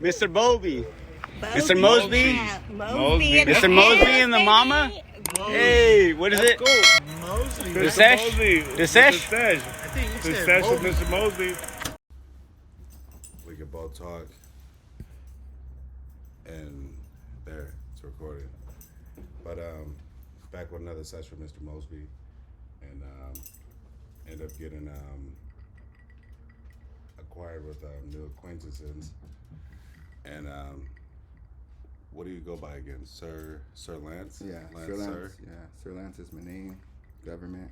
Mr. Bobby. Mr. Mosby. Mosby. Mosby. Mr. Mosby and the mama. Hey, what is it? Mosley. The Sesh? The Sesh? Sesh. I think you The said Sesh with Mosby. Mr. Mosby. We can both talk. And there, it's recorded. But back with another Sesh with Mr. Mosby. And end up getting acquired with new acquaintances. And what do you go by again? Sir Lance? Yeah, Lance, Sir Lance. Sir? Yeah, Sir Lance is my name. Government.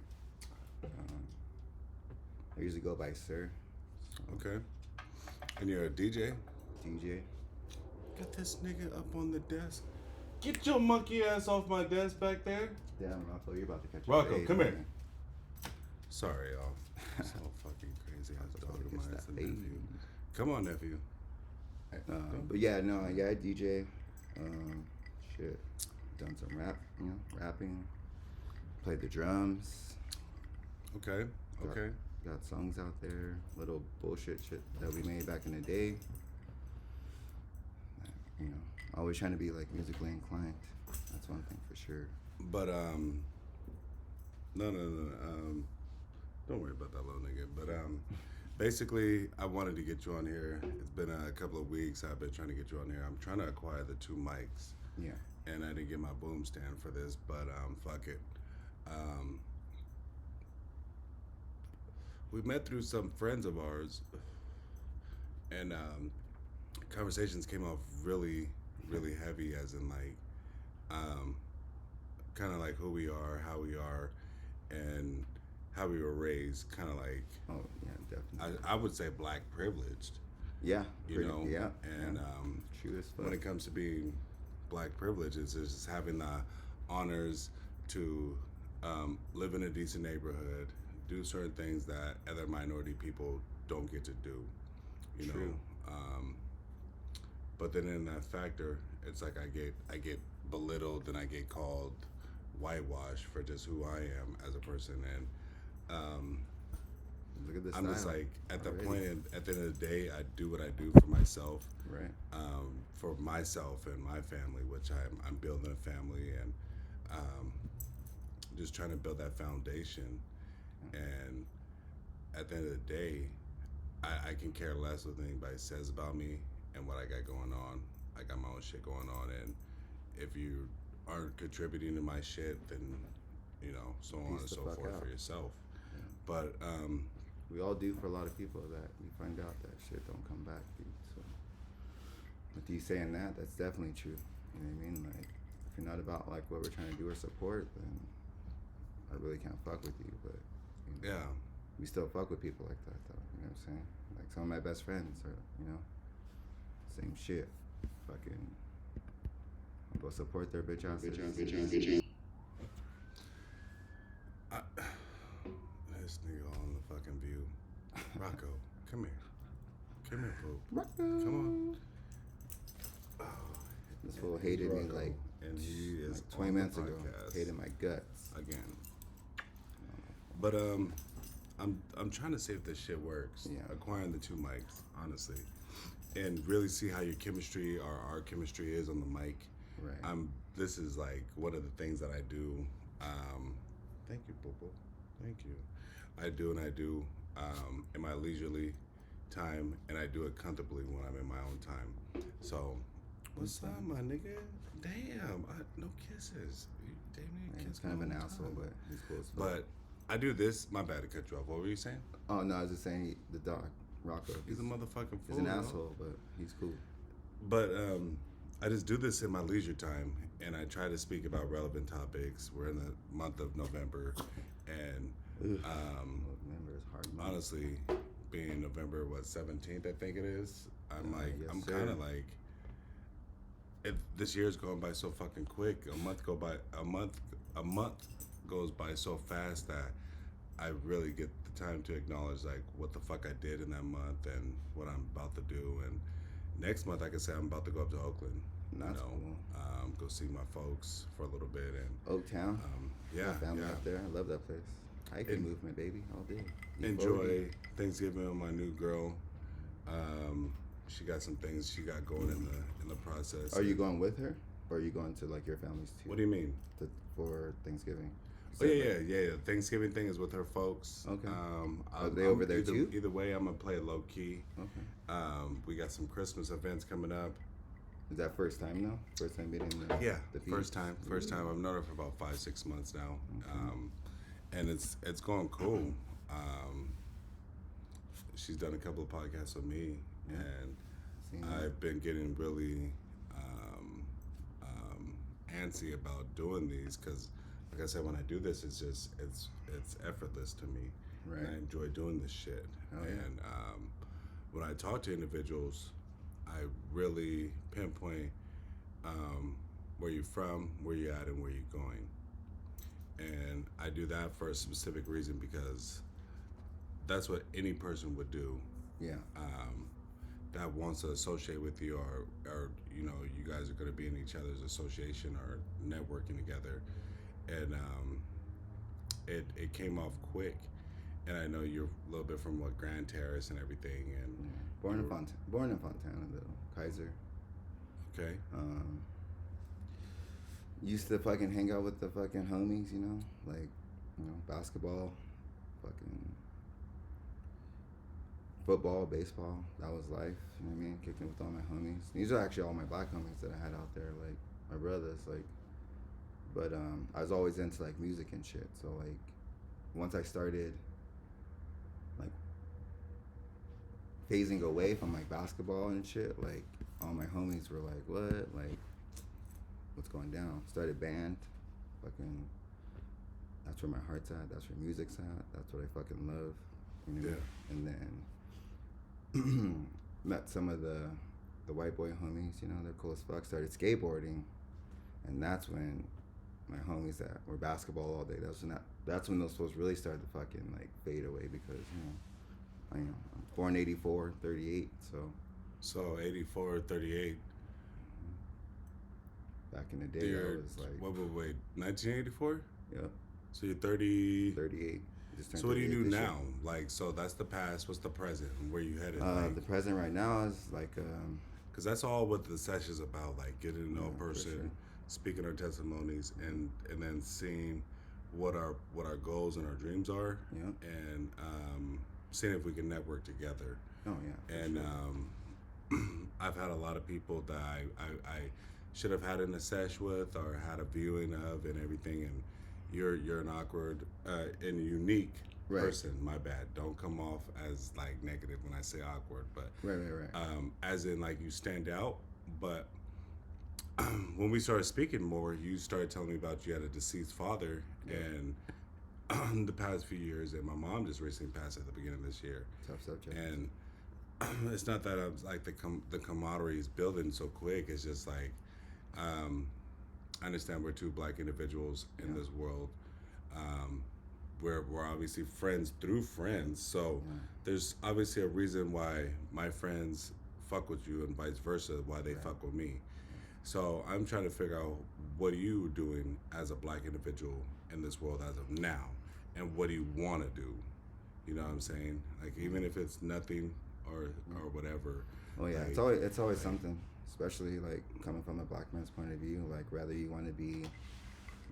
I usually go by Sir. Okay. And you're a DJ? DJ. Got this nigga up on the desk. Get your monkey ass off my desk back there. Damn, Rocco, you're about to catch a Rocco, fade, come here. man. Sorry, y'all. So fucking crazy. I was talking to It's my that ass fade. nephew. Come on, nephew. But yeah, no, I DJ. Shit, done some rapping. Played the drums. Okay. Okay. Got songs out there. Little bullshit shit that we made back in the day. You know, always trying to be like musically inclined. That's one thing for sure. But no. Don't worry about that little nigga. But basically, I wanted to get you on here. It's been a couple of weeks. I've been trying to get you on here. I'm trying to acquire the 2 mics. Yeah. And I didn't get my boom stand for this, but fuck it. We met through some friends of ours, and conversations came off really, really heavy, as in like, kind of like who we are, how we are, and how we were raised. Kind of like, Oh yeah, definitely. I would say black privileged. Yeah. You know, Yeah. and True as fuck. when it comes to being black privilege, it's just having the honors to live in a decent neighborhood, do certain things that other minority people don't get to do. You True. know, but then in that factor, it's like I get belittled and I get called whitewashed for just who I am as a person, and Look at this. I'm just style like at the already. point at the end of the day, I do what I do for myself, Right. for myself and my family, which I'm building a family and just trying to build that foundation. And at the end of the day, I can care less what anybody says about me and what I got going on. I got my own shit going on, and if you aren't contributing to my shit, then you know, so on and Peace the so fuck forth out. for yourself. Yeah. But We all do for a lot of people that we find out that shit don't come back, dude. So, with you saying that, that's definitely true. You know what I mean? Like, if you're not about like what we're trying to do or support, then I really can't fuck with you. But you know, yeah, we still fuck with people like that, though. You know what I'm saying? Like some of my best friends are, you know, same shit. Fucking, I'll go support their bitch ass. This nigga on the fucking view. Rocco, come here. Come here, Pope. Come on. Oh, This fool hated me Rocco, like and he is like 20 on the minutes ago. podcast Hated my guts. again. But I'm trying to see if this shit works. Yeah. Acquiring the 2 mics, honestly, and really see how your chemistry or our chemistry is on the mic. Right. This is like one of the things that I do. Thank you, Popo. Thank you. I do in my leisurely time, and I do it comfortably when I'm in my own time. So, what's up, my nigga? Damn, no kisses. You damn near Yeah, he's kissed kind of me an all the asshole, time. but he's cool as fuck. But I do this. My bad to cut you off. What were you saying? Oh no, I was just saying the dog, Rocco. He's a motherfucking fool. He's an yo. asshole, but he's cool. But I just do this in my leisure time, and I try to speak about relevant topics. We're in the month of November, and Remember, it's hard. month. honestly, being November 17th, I think it is. I'm like, yes, I'm sir. kind of like, this year's going by so fucking quick. A month goes by so fast that I really get the time to acknowledge like what the fuck I did in that month and what I'm about to do. And next month, I can say I'm about to go up to Oakland. That's cool. Go see my folks for a little bit, and Oaktown. yeah, Family yeah. out there. I love that place. Hiking And- movement, baby. All day. Enjoy Thanksgiving with my new girl. she got some things she got going in the process. Are you going with her, or are you going to like your family's too? What do you mean? For Thanksgiving? Oh yeah. Thanksgiving thing is with her folks. Okay. Are I'm they over there either, too? Either way, I'm gonna play it low key. Okay. We got some Christmas events coming up. Is that first time now? First time meeting the Yeah, the first time. I've known her for about 5-6 months now, and it's going cool. She's done a couple of podcasts with me, and Seen that. I've been getting really antsy about doing these because, like I said, when I do this, it's effortless to me, Right. and I enjoy doing this shit. Oh, yeah. And when I talk to individuals, I really pinpoint where you're from, where you're at, and where you're going. And I do that for a specific reason because that's what any person would do Yeah. that wants to associate with you, or you know, you guys are going to be in each other's association or networking together. And it came off quick. And I know you're a little bit from what Grand Terrace and everything, and Born in Fontana though, Kaiser. okay, Used to fucking hang out with the fucking homies, you know, like, you know, basketball, fucking football, baseball. That was life. You know what I mean? Kicking with all my homies. These are actually all my black homies that I had out there, like my brothers, like. But I was always into like music and shit. So like, once I started like phasing away from like basketball and shit, like all my homies were like, "What? Like, what's going down?" Started band, fucking. That's where my heart's at. That's where music's at. That's what I fucking love. You know? Yeah. And then met some of the white boy homies. You know, they're cool as fuck. Started skateboarding, and that's when my homies that were basketball all day. That's when those folks really started to fucking like fade away because I'm born 84, 38, so 84, 38. Back in the day, I was like, wait, 1984? Yep. So you're 30. 38. Just turned So what do you 38 do this year. now? Like, so that's the past. What's the present? Where you headed? The present right now is like, Because that's all what the session is about. Like getting to know a for person, sure. speaking our testimonies, and then seeing what our goals and our dreams are, Yeah. and seeing if we can network together. oh yeah. for And sure. I've had a lot of people that I should have had in a sesh with or had a viewing of and everything, and you're an awkward and unique Right. person. My bad. Don't come off as like negative when I say awkward, but Right. as in like you stand out. But when we started speaking more, you started telling me about you had a deceased father, and the past few years, and my mom just recently passed at the beginning of this year. Tough subject. And it's not that I was like the camaraderie is building so quick. It's just like I understand we're two black individuals in this world. We're obviously friends through friends, so there's obviously a reason why my friends fuck with you and vice versa, why they fuck with me. So I'm trying to figure out what are you doing as a black individual in this world as of now, and what do you want to do? You know what I'm saying? Like even if it's nothing or whatever. Oh yeah, like, it's always something, especially like coming from a black man's point of view. Like whether you want to be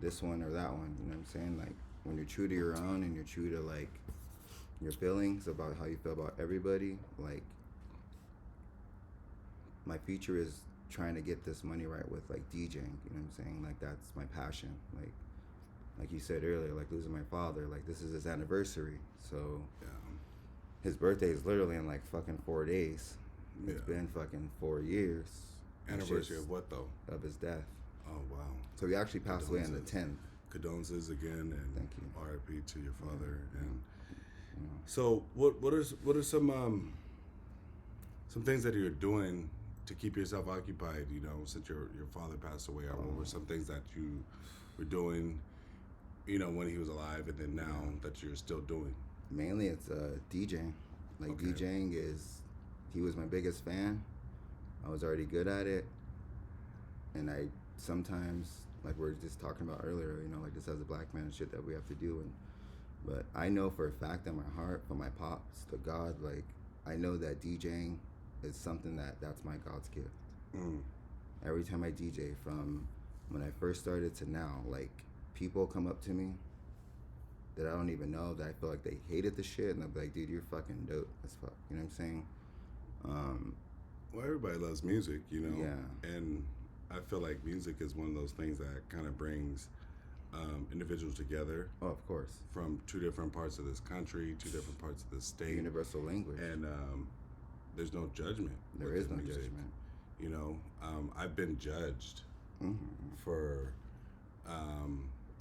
this one or that one, you know what I'm saying? Like when you're true to your own and you're true to like your feelings about how you feel about everybody. Like my future is trying to get this money right with like DJing. You know what I'm saying? Like that's my passion. Like you said earlier, like losing my father. Like this is his anniversary, so. Yeah. His birthday is literally in like fucking 4 days. It's Yeah. been fucking 4 years. Anniversary of what though? Of his death. Oh wow. So he actually passed away on the Condolences. 10th. Condolences again, and Thank you. R.I.P. to your father. And You know. so, what are some things that you're doing to keep yourself occupied? You know, since your father passed away, or what were some things that you were doing? You know, when he was alive, and then now that you're still doing. Mainly it's DJing. Like Okay. DJing he was my biggest fan. I was already good at it. And I sometimes, like we were just talking about earlier, you know, like this as a black man shit that we have to do. But I know for a fact in my heart, from my pops to God, like I know that DJing is something that's my God's gift. Mm. Every time I DJ, from when I first started to now, like, people come up to me that I don't even know, that I feel like they hated the shit, and they'll be like, dude, you're fucking dope as fuck. You know what I'm saying? Well, everybody loves music, you know? Yeah. And I feel like music is one of those things that kind of brings individuals together. Oh, of course. From two different parts of this country, two different parts of the state. Universal language. And there's no judgment. There is no music. judgment. You know, I've been judged for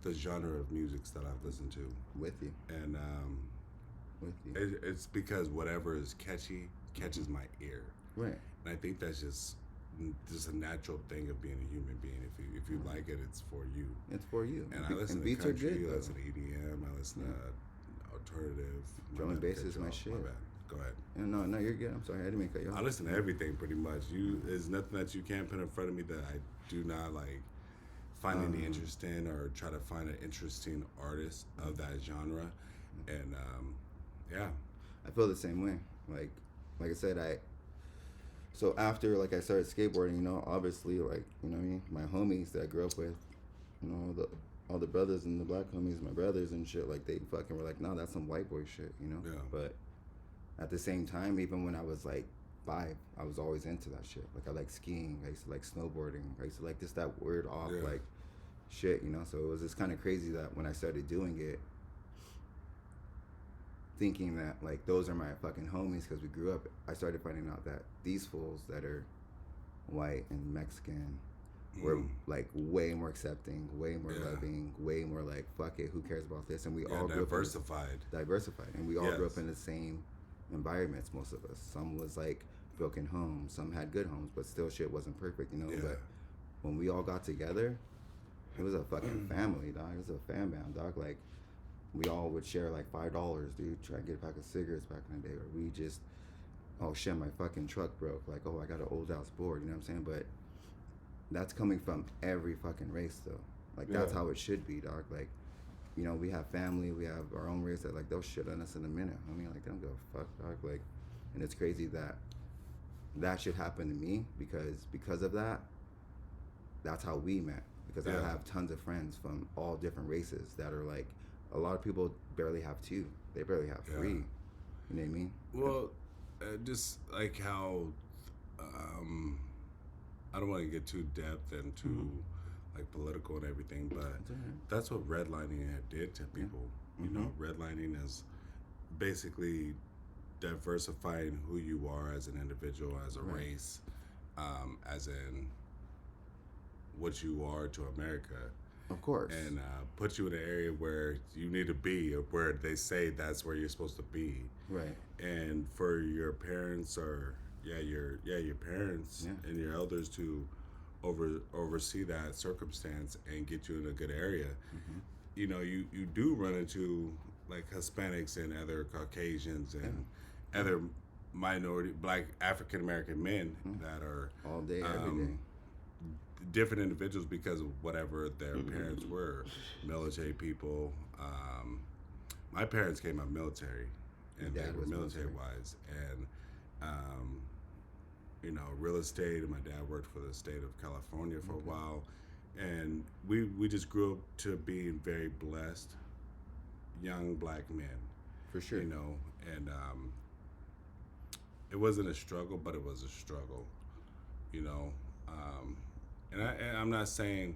the genre of music that I've listened to. With you. And with you. it's because whatever is catchy catches my ear. Right. And I think that's just a natural thing of being a human being. If you like it, it's for you. It's for you. And I listen to beats country, are good, I listen to EDM, I listen to alternative. Drum and bass is my shit. My bad. Go ahead. No, you're good. I'm sorry, I didn't mean to cut you off. I listen to everything pretty much. There's nothing that you can't put in front of me that I do not like find any interest in, or try to find an interesting artist of that genre. And yeah, I feel the same way. Like I said, so after, like, I started skateboarding, you know, obviously, like, you know what I mean, my homies that I grew up with, you know, all the brothers and the black homies, my brothers and shit, like, they fucking were like, no, that's some white boy shit, you know? Yeah. But at the same time, even when I was like 5, I was always into that shit. Like, I like skiing, I used to like snowboarding, I used to like just that weird off, like, shit, you know? So it was just kind of crazy that when I started doing it, thinking that, like, those are my fucking homies because we grew up, I started finding out that these fools that are white and Mexican were, like, way more accepting, way more loving, way more like, fuck it, who cares about this? And we all grew diversified. And we all grew up in the same environments, most of us. Some was, like, broken homes, some had good homes, but still shit wasn't perfect, you know? But when we all got together, it was a fucking family, dog. It was a fam bam, dog. Like, we all would share like $5, dude, try to get a pack of cigarettes back in the day. Or we just, oh shit, my fucking truck broke. Like, oh, I got an old house board, you know what I'm saying? But that's coming from every fucking race, though. Like, that's how it should be, dog. Like, you know, we have family, we have our own race that, like, they'll shit on us in a minute. I mean, like, they don't give a fuck, dog. Like, and it's crazy that should happen to me because of that. That's how we met. Because I have tons of friends from all different races that are like, a lot of people barely have 2. They barely have 3. You know what I mean? Well, just like how I don't want to get too depth into like political and everything, but that's what redlining did to people. You know, redlining is basically diversifying who you are as an individual, as a race, as in what you are to America. Of course. And put you in an area where you need to be, or where they say that's where you're supposed to be. Right. And for your parents, or your parents and your elders to oversee that circumstance and get you in a good area. You know, you do run into like Hispanics and other Caucasians and other minority, black African American men that are all day, every day. Different individuals because of whatever their parents were, military people. My parents came out military, and they were military-wise, and you know, real estate. And my dad worked for the state of California for a while, and we just grew up to being very blessed, young black men, for sure. You know, and it wasn't a struggle, but it was a struggle, you know. And I'm not saying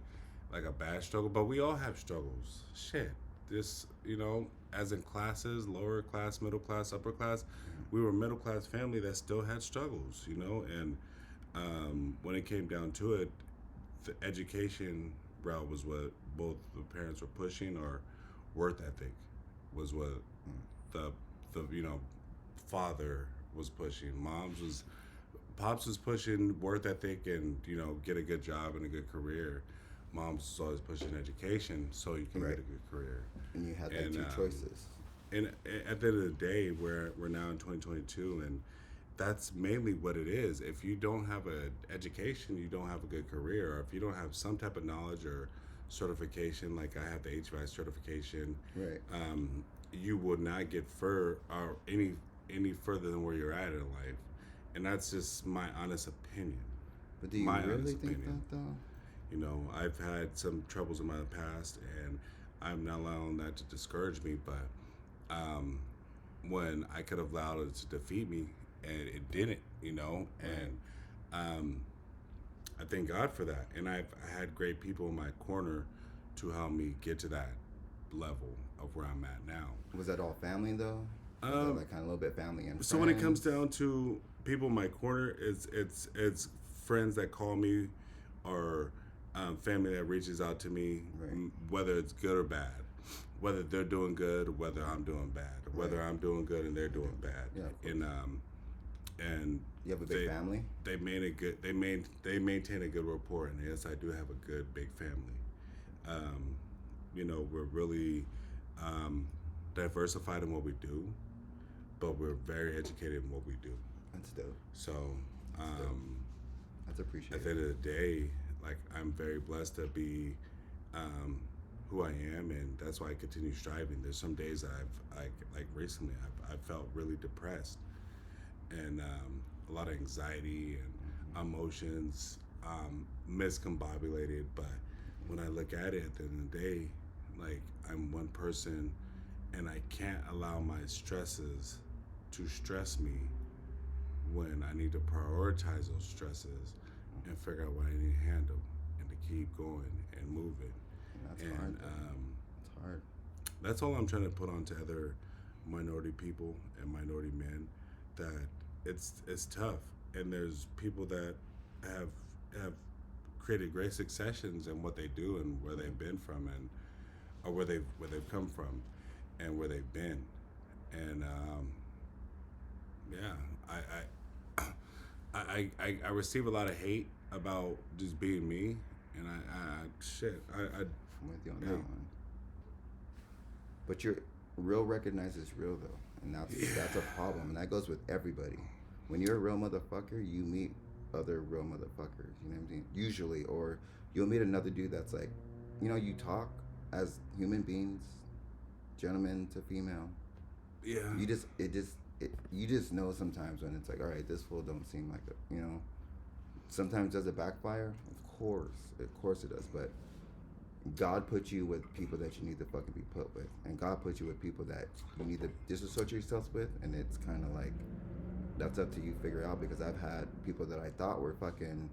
like a bad struggle, but we all have struggles. Shit, this, you know, as in classes, lower class, middle class, upper class, we were a middle class family that still had struggles, you know. And when it came down to it, the education route was what both the parents were pushing, or work ethic was what the you know, father was pushing. Pops was pushing work ethic and, you know, get a good job and a good career. Mom's was always pushing education so you can get a good career. And you had like 2 choices. And at the end of the day, we're now in 2022, and that's mainly what it is. If you don't have an education, you don't have a good career. Or if you don't have some type of knowledge or certification, like I have the HVAC certification, right? You will not get any further than where you're at in life. And that's just my honest opinion. But do you My really honest think opinion. that though? You know, I've had some troubles in my past, and I'm not allowing that to discourage me. But um, when I could have allowed it to defeat me, and it didn't, you know, Right. and um, I thank God for that. And I had great people in my corner to help me get to that level of where I'm at now. Was that all family though? Was that Um, like kind of a little bit family and so when it comes friends? down to people in my corner, it's friends that call me, or family that reaches out to me, Right. whether it's good or bad, whether they're doing good, or whether I'm doing bad, or whether Right. I'm doing good and they're doing bad, Yeah, of course. and You have a big they family? they made a good they maintain a good rapport, and yes, I do have a good big family. Um, you know, we're really um, diversified in what we do, but we're very educated in what we do. That's dope. So That's dope. That's at appreciated. the end of the day, like I'm very blessed to be um, who I am, and that's why I continue striving. There's some days like recently I've felt really depressed, and a lot of anxiety and emotions, miscombobulated. But when I look at it at the end of the day, like I'm one person, and I can't allow my stresses to stress me when I need to prioritize those stresses and figure out what I need to handle and to keep going and moving. And that's And hard. It's hard. that's all I'm trying to put on to other minority people and minority men, that it's tough. And there's people that have have created great successions in what they do and where they've been from, and or where they've come from and where they've been. And yeah, I receive a lot of hate about just being me, and I I'm with you on Yeah. that one. But your real recognizes real though, and that's a problem, and that goes with everybody. When you're a real motherfucker, you meet other real motherfuckers. You know what I'm saying? Usually, or you'll meet another dude that's like, you talk as human beings, gentleman to female. yeah. You just know sometimes when it's like, all right, this fool don't seem like a. Sometimes does it backfire? Of course it does. But God put you with people that you need to fucking be put with, and God put you with people that you need to disassociate yourself with, and it's kind of like that's up to you to figure out. Because I've had people that I thought were fucking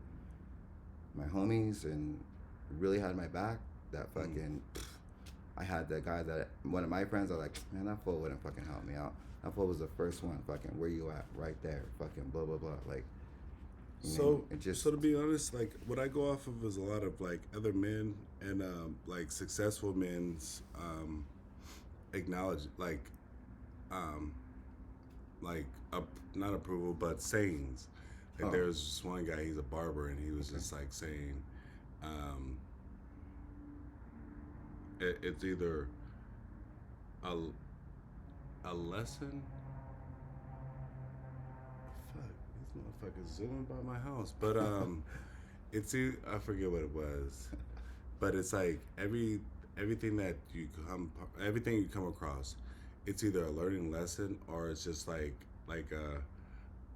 my homies and really had my back. That fucking, I had the guy that one of my friends. I was like, man, that fool wouldn't fucking help me out. That fool was the first one. Fucking, where you at? Right there. Fucking blah blah blah. Like. So to be honest, like what I go off of is a lot of like other men and like successful men's acknowledge um, not approval but sayings. Like there's this one guy, he's a barber, and he was just like saying, it's either a lesson. Fuck, these motherfuckers zooming by my house. But I forget what it was. But it's like everything everything you come across, it's either a learning lesson or it's just like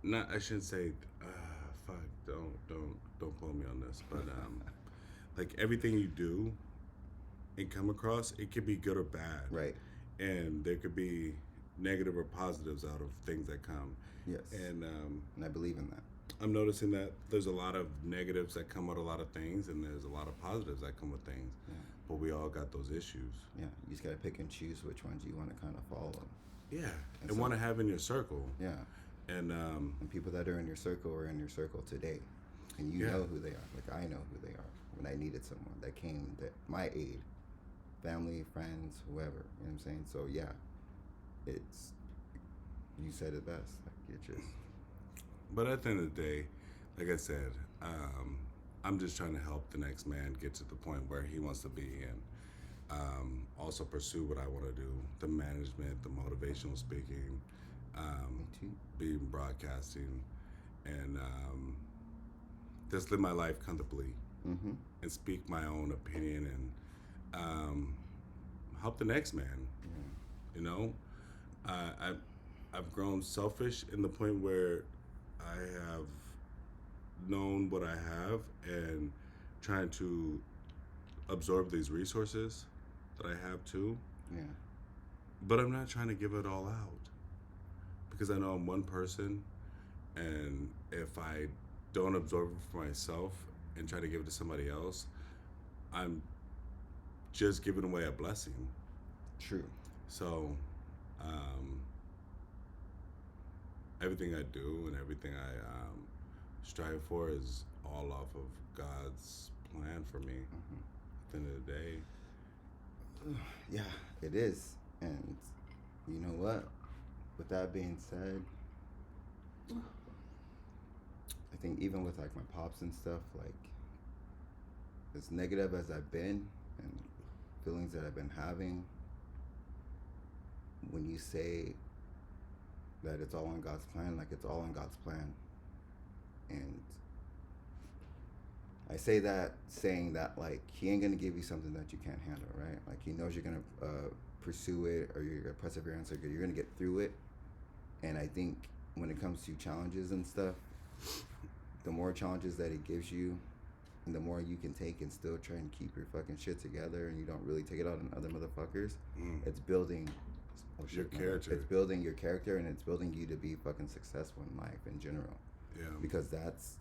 not, I shouldn't say fuck, don't quote me on this, but like everything you do and come across, it could be good or bad. Right. And there could be negative or positives out of things that come. Yes. And I believe in that. I'm noticing that there's a lot of negatives that come with a lot of things, and there's a lot of positives that come with things. Yeah. But we all got those issues. Yeah. You just gotta pick and choose which ones you want to kind of follow. Yeah. And And so- want to have in your circle. Yeah. And And people that are in your circle are in your circle today, and you Yeah. know who they are. Like I know who they are. When I needed someone that came to my aid, family, friends, whoever. You know what I'm saying? So yeah, it's you said it best. Like it just. But at the end of the day, like I said, I'm just trying to help the next man get to the point where he wants to be, and also pursue what I want to do: the management, the motivational speaking, Me too. being broadcasting, and just live my life comfortably Mm-hmm. and speak my own opinion and help the next man. Yeah. You know, I've grown selfish in the point where I have known what I have and trying to absorb these resources that I have too. Yeah. But I'm not trying to give it all out because I know I'm one person, and if I don't absorb it for myself and try to give it to somebody else, I'm just giving away a blessing. True. So, um, everything I do and everything I strive for is all off of God's plan for me. At the end of the day, Yeah, it is. And you know what? With that being said, I think even with like my pops and stuff, like as negative as I've been and feelings that I've been having, when you say that it's all in God's plan, like it's all in God's plan. And I say that saying that like he ain't gonna give you something that you can't handle, right? Like he knows you're gonna pursue it, or you're gonna perseverance, or you're gonna get through it. And I think when it comes to challenges and stuff, the more challenges that he gives you, and the more you can take and still try and keep your fucking shit together, and you don't really take it out on other motherfuckers, it's building your character. It's building your character, and it's building you to be fucking successful in life in general. Yeah. Because that's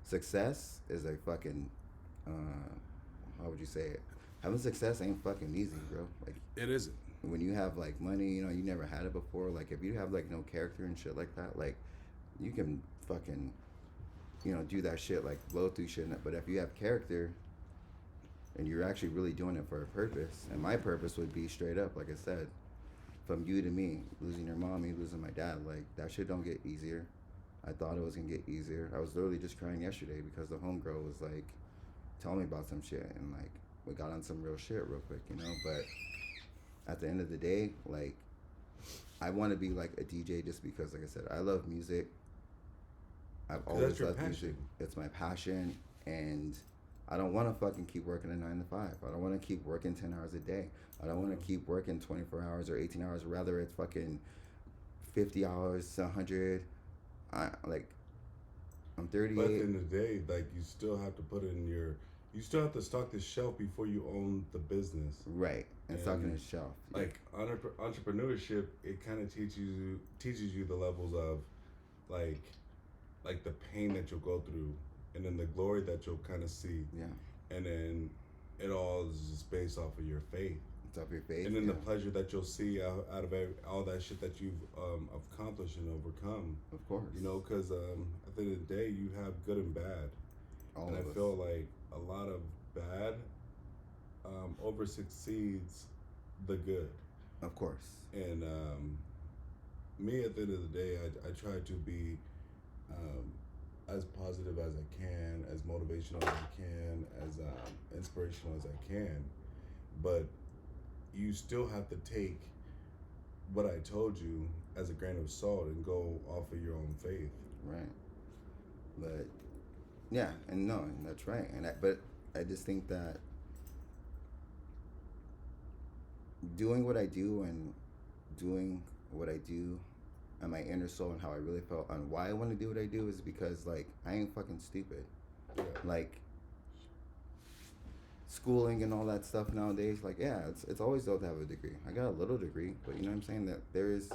success is a fucking how would you say it? Having success ain't fucking easy, bro. Like It isn't. when you have like money, you know, you never had it before. Like if you have like no character and shit like that, like you can fucking, you know, do that shit, like blow through shit. But if you have character and you're actually really doing it for a purpose, and my purpose would be straight up, like I said, from you to me, losing your mom, me losing my dad, like that shit don't get easier. I thought it was gonna get easier. I was literally just crying yesterday because the homegirl was like telling me about some shit, and like we got on some real shit real quick, you know. But at the end of the day, like I want to be like a DJ just because, like I said, I love music. I've always loved music. It's my passion, and I don't want to fucking keep working a 9 to 5. I don't want to keep working 10 hours a day. I don't want to keep working 24 hours or 18 hours. Rather, it's fucking 50 hours, 100. I'm 38. But at the end of the day, like you still have to put in your, you still have to stock the shelf before you own the business. Right, and stocking the shelf. Like entrepreneurship, it kind of teaches you the levels of, like the pain that you'll go through, and then the glory that you'll kind of see. Yeah. And then it all is just based off of your faith. It's off your faith. And then the pleasure that you'll see out of all that shit that you've accomplished and overcome. Of course. You know, because at the end of the day, you have good and bad. And I feel like a lot of bad over succeeds the good. Of course. And me, at the end of the day, I try to be as positive as I can, as motivational as I can, as inspirational as I can. But you still have to take what I told you as a grain of salt and go off of your own faith. Right. But yeah, and no, and that's right. But I just think that doing what I do and doing what I do and my inner soul and how I really felt and why I want to do what I do is because like I ain't fucking stupid. Yeah. Like schooling and all that stuff nowadays, like yeah, it's always dope to have a degree. I got a little degree, but you know what I'm saying, that there is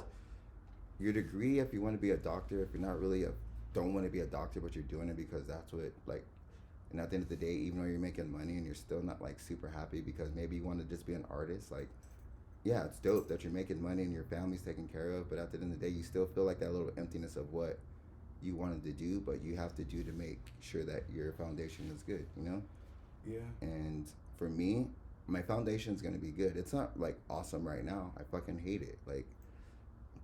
your degree if you want to be a doctor, if you're not really don't want to be a doctor but you're doing it because that's what like, and at the end of the day, even though you're making money and you're still not like super happy because maybe you want to just be an artist, like yeah, it's dope that you're making money and your family's taken care of, but at the end of the day you still feel like that little emptiness of what you wanted to do but you have to do to make sure that your foundation is good, you know. Yeah. And for me, my foundation's gonna be good. It's not like awesome right now. I fucking hate it. Like,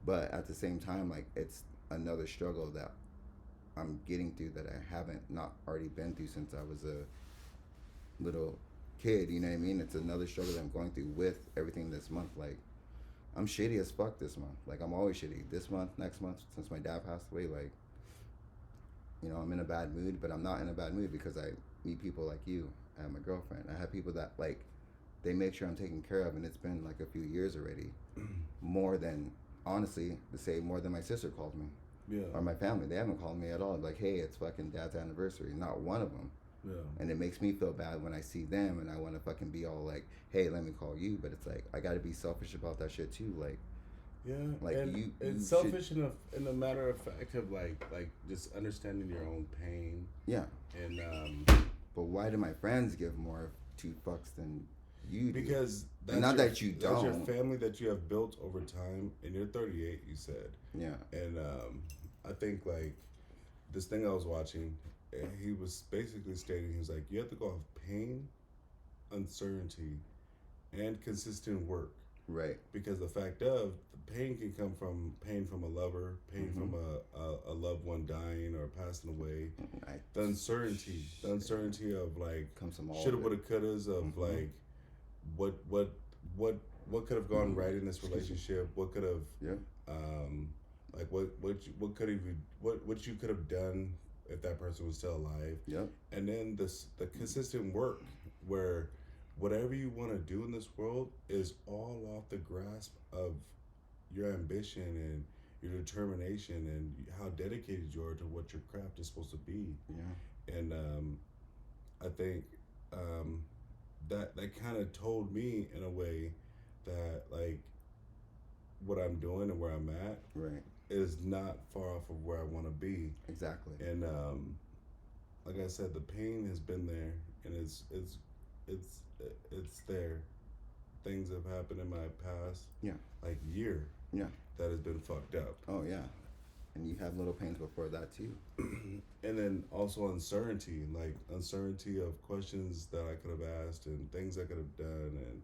but at the same time, like it's another struggle that I'm getting through that I haven't not already been through since I was a little kid. You know what I mean? It's another struggle that I'm going through with everything this month. Like, I'm shitty as fuck this month. Like, I'm always shitty. This month, next month, since my dad passed away, like, you know, I'm in a bad mood, but I'm not in a bad mood because I meet people like you. I have my girlfriend. I have people that, like, they make sure I'm taken care of, and it's been, like, a few years already. More than, honestly, to say more than my sister called me. Yeah. Or my family, they haven't called me at all. Like, hey, it's fucking dad's anniversary. Not one of them. Yeah. And it makes me feel bad when I see them and I want to fucking be all like, hey, let me call you. But it's like, I got to be selfish about that shit too. Like, yeah. like and it's selfish in a matter of fact of like just understanding your own pain. Yeah. And but why do my friends give more two fucks than you do? Because that's not that you don't. That's your family that you have built over time, and you're 38. You said. Yeah. And I think like this thing I was watching, he was basically stating, he was like, you have to go off pain, uncertainty, and consistent work. Right. Because the fact of the pain can come from pain from a lover, pain from a loved one dying or passing away. The uncertainty of like comes from all shoulda, woulda, couldas of like what could have gone right in this relationship? What could have like what could have what you could have done if that person was still alive. Yep. And then the consistent work where whatever you want to do in this world is all off the grasp of your ambition and your determination and how dedicated you are to what your craft is supposed to be. Yeah. And I think that kind of told me in a way that like what I'm doing and where I'm at right is not far off of where I want to be. Exactly. And like I said, the pain has been there, and it's there. Things have happened in my past, like year, that has been fucked up. Oh yeah, and you have little pains before that too. And then also uncertainty of questions that I could have asked and things I could have done,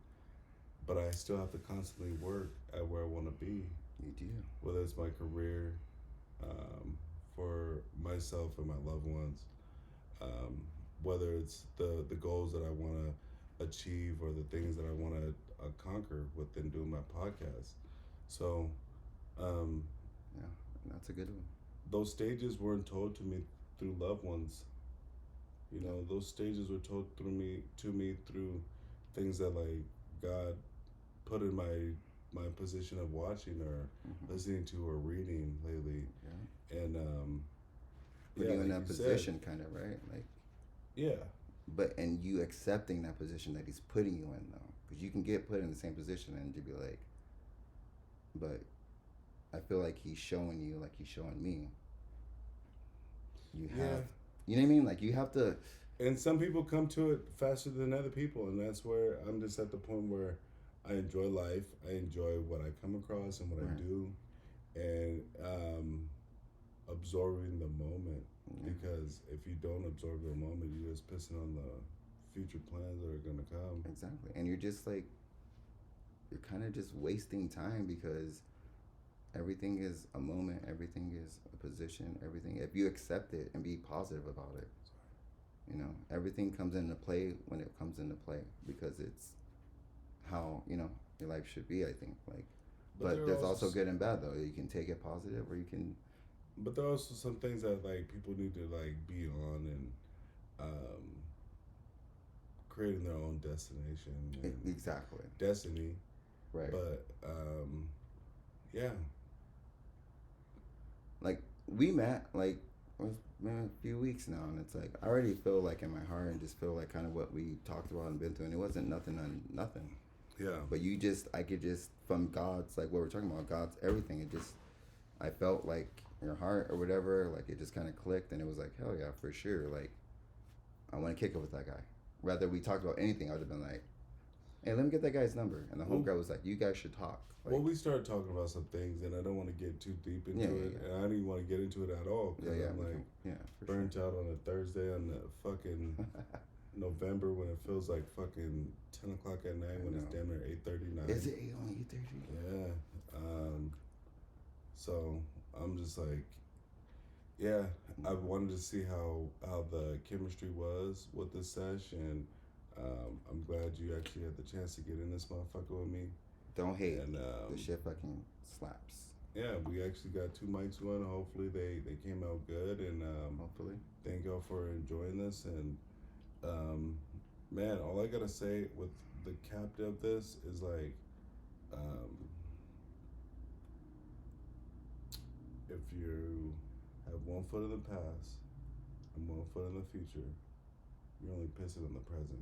but I still have to constantly work at where I want to be. You do. Whether it's my career, for myself and my loved ones, whether it's the goals that I want to achieve or the things that I want to conquer within doing my podcast. So, yeah, that's a good one. Those stages weren't told to me through loved ones. You know, those stages were told to me through things that like God put in my position of watching or listening to or reading lately. Yeah. And putting you in that position, kind of, right? Like, yeah. But and you accepting that position that he's putting you in, though, because you can get put in the same position and to be like, but I feel like he's showing you, like he's showing me. You have, you know what I mean? Like you have to. And some people come to it faster than other people, and that's where I'm just at the point where I enjoy life. I enjoy what I come across and what I do, and absorbing the moment. Because if you don't absorb the moment, you're just pissing on the future plans that are gonna come. Exactly, and you're just like, you're kind of just wasting time because everything is a moment, everything is a position, everything. If you accept it and be positive about it, you know, everything comes into play when it comes into play because it's how, you know, your life should be, I think. Like, but there's also good and bad though. You can take it positive or you can. But there are also some things that like people need to like be on and creating their own destination. Exactly. Destiny. Right. But yeah. Like we met like it's been a few weeks now, and it's like I already feel like in my heart and just feel like kind of what we talked about and been through, and it wasn't nothing on nothing. Yeah. But I could just from God's like what we're talking about, God's everything. It just I felt like your heart or whatever, like it just kind of clicked, and it was like hell yeah, for sure. Like I want to kick it with that guy. Rather we talked about anything, I would have been like, hey, let me get that guy's number. And the whole guy was like, you guys should talk. Like, well, we started talking about some things, and I don't want to get too deep into it, and I don't even want to get into it at all because I'm like burnt out on a Thursday on the fucking November when it feels like fucking 10 o'clock at night when it's damn near 8:39. Is it only 8:30? Yeah. So I'm just like, yeah, I wanted to see how the chemistry was with this sesh, and I'm glad you actually had the chance to get in this motherfucker with me. Don't hate. And the shit fucking slaps. Yeah, we actually got 2 mics going. Hopefully they came out good, and hopefully thank y'all for enjoying this. And man, all I gotta say with the captain of this is like, if you have 1 foot in the past and 1 foot in the future, you're only pissing in the present.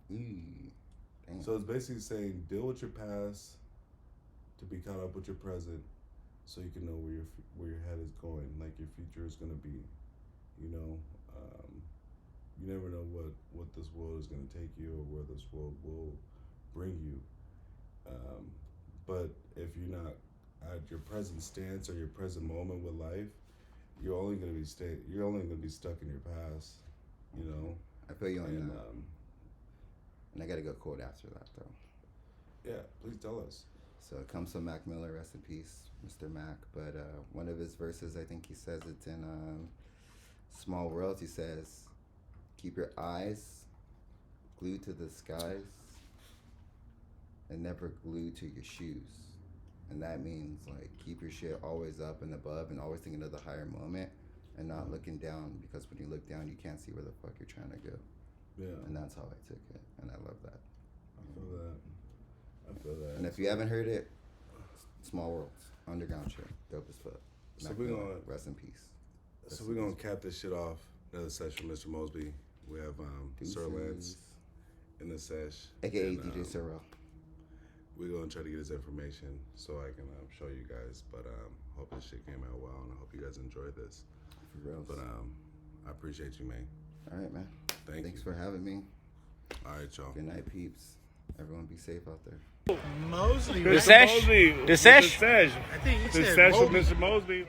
Damn. So it's basically saying deal with your past to be caught up with your present, so you can know where your head is going, like your future is gonna be. You know, you never know what this world is gonna take you or where this world will bring you. But if you're not at your present stance or your present moment with life, you're only gonna be stuck in your past. You know. I feel you on that. And I got to go quote after that, though. Yeah, please tell us. So it comes from Mac Miller, rest in peace, Mr. Mac. But one of his verses, I think he says it's in Small Worlds. He says, keep your eyes glued to the skies and never glued to your shoes. And that means, like, keep your shit always up and above and always thinking of the higher moment and not looking down, because when you look down, you can't see where the fuck you're trying to go. Yeah. And that's how I took it, and I love that. I feel that. And if you haven't heard it, Small Worlds, underground shit, dope as fuck. So Mac we're Miller, gonna rest in peace. So we're gonna cap this shit off. Another session, Mr. Mosby. We have Sir Lance in the sesh, aka and, DJ Sorrell. We're gonna try to get his information so I can show you guys. But hope this shit came out well, and I hope you guys enjoyed this. For real. But I appreciate you, man. All right, man. Thanks for having me. All right, y'all. Good night, peeps. Everyone be safe out there. Mosley. The Sesh? The Sesh? I think he said Sesh with Mobley. Mr. Mosby.